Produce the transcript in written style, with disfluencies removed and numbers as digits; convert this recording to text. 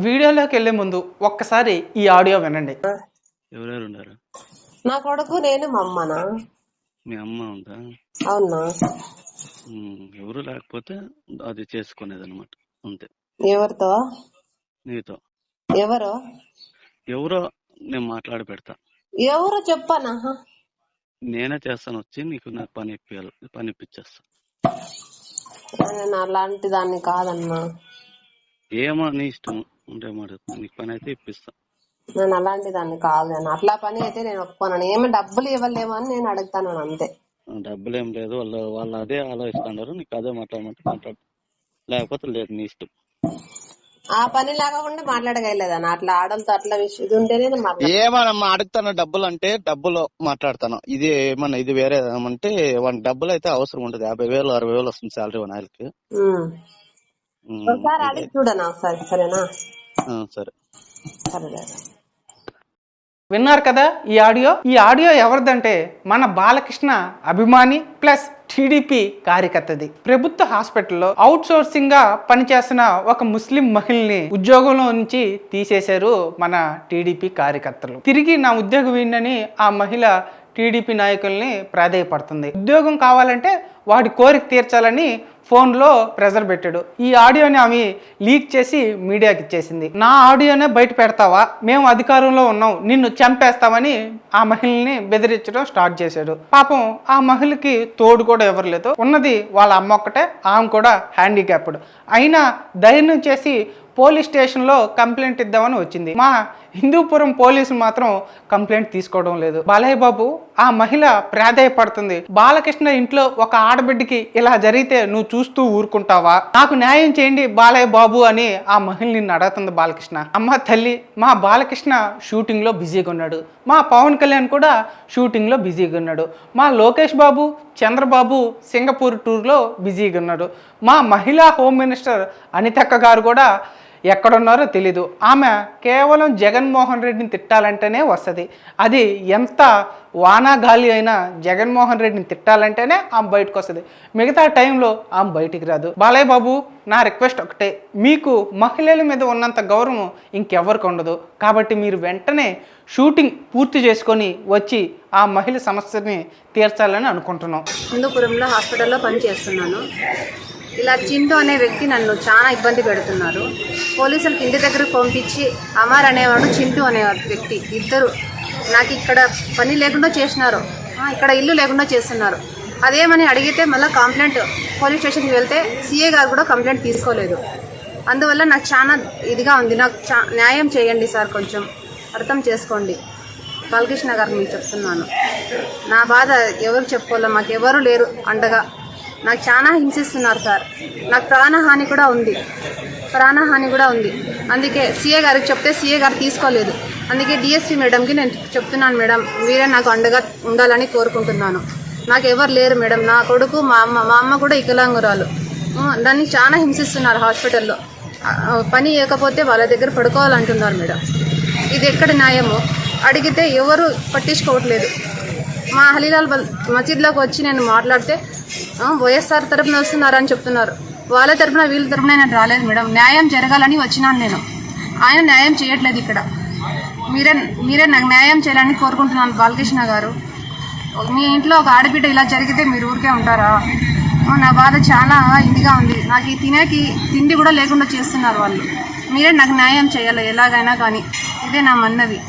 వీడియోలోకి వెళ్లే ముందు ఒక్కసారి ఈ ఆడియో వినండి. ఎవరెవరు ఉన్నారు? నా కొడుకు, నేను, మా అమ్మనా. మీ అమ్మ ఉందా? అవునా. ఎవరు లేకపోతే అది చేసుకునేది అనమాట, అంతే. ఎవరితో? నీతో. ఎవరో నేను మాట్లాడి పెడతా. ఎవరో చెప్పానా? నేనే చేస్తాను, వచ్చి నీకు నాకు పని ఇప్పించేస్తా. నేను అలాంటి దాన్ని కాదన్నా. ఏమో నీ ఇష్టం ఉంటే మాట, నీకు పని అయితే ఇప్పిస్తా. నేను అలాంటి దాన్ని కాదు. నేను అట్లా పని అయితే నేను ఒప్పుకోను. ఏమి డబ్బులు ఇవ్వలేమో అని నేను అడుగుతాను అంతే. డబ్బులు ఏం లేదు, వాళ్ళు అదే ఆలోచిస్తున్నారు. నీకు అదే మాట్లాడు, లేకపోతే లేదు, నీ ఇష్టం. ఆ పని లేకుండా మాట్లాడగలేదన్న. అట్లా ఆడలతో అట్లా ఇది ఉంటేనే ఏమన్నా అడుగుతాను. డబ్బులు అంటే డబ్బులు మాట్లాడతాను. ఇది ఏమన్నా ఇది వేరే ఏమంటే డబ్బులు అయితే అవసరం ఉంటుంది. 50,000 60,000 వస్తుంది శాలరీ వన్ ఆయనకి. ఒకసారి అడిగి చూడనా ఒకసారి. సరేనా? సరే. సరే. విన్నారు కదా ఈ ఆడియో ఎవరిదంటే మన బాలకృష్ణ అభిమాని ప్లస్ టీడీపీ కార్యకర్తది. ప్రభుత్వ హాస్పిటల్లో అవుట్ సోర్సింగ్ గా పనిచేస్తున్న ఒక ముస్లిం మహిళని ఉద్యోగంలో నుంచి తీసేశారు మన టీడీపీ కార్యకర్తలు. తిరిగి నా ఉద్యోగం ఏంటని ఆ మహిళ టీడీపీ నాయకుల్ని ప్రాధేయపడుతుంది. ఉద్యోగం కావాలంటే వాడి కోరిక తీర్చాలని ఫోన్లో ప్రెజర్ పెట్టాడు. ఈ ఆడియోని ఆమె లీక్ చేసి మీడియాకి ఇచ్చేసింది. నా ఆడియోనే బయట పెడతావా, మేము అధికారంలో ఉన్నాం, నిన్ను చంపేస్తామని ఆ మహిళని బెదిరించడం స్టార్ట్ చేశాడు. పాపం ఆ మహిళకి తోడు కూడా ఎవరు లేదు. ఉన్నది వాళ్ళ అమ్మ ఒక్కటే, ఆమె కూడా హ్యాండిక్యాప్డ్. అయినా ధైర్యం చేసి పోలీస్ స్టేషన్లో కంప్లైంట్ ఇద్దామని వచ్చింది. మా హిందూపురం పోలీసులు మాత్రం కంప్లైంట్ తీసుకోవడం లేదు. బాలయ్య బాబు ఆ మహిళ ప్రాధేయపడుతుంది. బాలకృష్ణ ఇంట్లో ఒక ఆడబిడ్డకి ఇలా జరిగితే నువ్వు చూస్తూ ఊరుకుంటావా, నాకు న్యాయం చేయండి బాలయ్య బాబు అని ఆ మహిళ నిన్ను అడుగుతుంది బాలకృష్ణ. అమ్మ తల్లి, మా బాలకృష్ణ షూటింగ్ లో బిజీగా ఉన్నాడు, మా పవన్ కళ్యాణ్ కూడా షూటింగ్ లో బిజీగా ఉన్నాడు, మా లోకేష్ బాబు చంద్రబాబు సింగపూర్ టూర్లో బిజీగా ఉన్నాడు, మా మహిళా హోమ్ మినిస్టర్ అనితక్క గారు కూడా ఎక్కడున్నారో తెలీదు. ఆమె కేవలం జగన్మోహన్ రెడ్డిని తిట్టాలంటేనే వస్తుంది. అది ఎంత వానాగాలి అయినా జగన్మోహన్ రెడ్డిని తిట్టాలంటేనే ఆమె బయటకు వస్తుంది. మిగతా టైంలో ఆమె బయటికి రాదు. బాలయ్య బాబు, నా రిక్వెస్ట్ ఒకటే, మీకు మహిళల మీద ఉన్నంత గౌరవం ఇంకెవరికి ఉండదు. కాబట్టి మీరు వెంటనే షూటింగ్ పూర్తి చేసుకొని వచ్చి ఆ మహిళ సమస్యని తీర్చాలని అనుకుంటున్నాం. హిందూపురంలో హాస్పిటల్లో పనిచేస్తున్నాను. ఇలా చింటూ అనే వ్యక్తి నన్ను చాలా ఇబ్బంది పెడుతున్నారు. పోలీసులకు ఇంటి దగ్గరకు పంపించి అమర్ అనేవాడు, చింటూ అనేవాడు వ్యక్తి, ఇద్దరు నాకు ఇక్కడ పని లేకుండా చేసినారు, ఇక్కడ ఇల్లు లేకుండా చేస్తున్నారు. అదేమని అడిగితే మళ్ళీ కంప్లైంట్ పోలీస్ స్టేషన్కి వెళ్తే సిఏ గారు కూడా కంప్లైంట్ తీసుకోలేదు. అందువల్ల నాకు చాలా ఇదిగా ఉంది. నాకు న్యాయం చేయండి సార్, కొంచెం అర్థం చేసుకోండి. బాలకృష్ణ గారికి నేను చెప్తున్నాను, నా బాధ ఎవరు చెప్పుకోవాలో, మాకు ఎవరు లేరు అండగా. నాకు చాలా హింసిస్తున్నారు సార్. నాకు ప్రాణహాని కూడా ఉంది. అందుకే సీఏ గారికి చెప్తే సీఏ గారు తీసుకోలేదు. అందుకే డిఎస్పీ మేడంకి నేను చెప్తున్నాను, మేడం మీరే నాకు అండగా ఉండాలని కోరుకుంటున్నాను. నాకు ఎవరు లేరు మేడం, నా కొడుకు, మా అమ్మ కూడా వికలాంగురాలు. దాన్ని చాలా హింసిస్తున్నారు హాస్పిటల్లో. పని ఇవ్వకపోతే వాళ్ళ దగ్గర పడుకోవాలంటున్నారు మేడం. ఇది ఎక్కడ న్యాయమో అడిగితే ఎవరు పట్టించుకోవట్లేదు. మా హలీలాల్ మసీద్లోకి వచ్చి నేను మాట్లాడితే వైఎస్ఆర్ తరఫున వస్తున్నారని చెప్తున్నారు. వాళ్ళ తరఫున వీళ్ళ తరఫున నేను రాలేదు మేడం. న్యాయం జరగాలని వచ్చినాను నేను. ఆయన న్యాయం చేయట్లేదు ఇక్కడ. మీరే నాకు న్యాయం చేయాలని కోరుకుంటున్నాను బాలకృష్ణ గారు. మీ ఇంట్లో ఒక ఆడబిడ్డ ఇలా జరిగితే మీరు ఊరికే ఉంటారా? నా బాధ చాలా ఇదిగా ఉంది. నాకు ఈ తిండి కూడా లేకుండా చేస్తున్నారు వాళ్ళు. మీరే నాకు న్యాయం చేయాలి ఎలాగైనా కానీ. ఇదే నా మన్నది.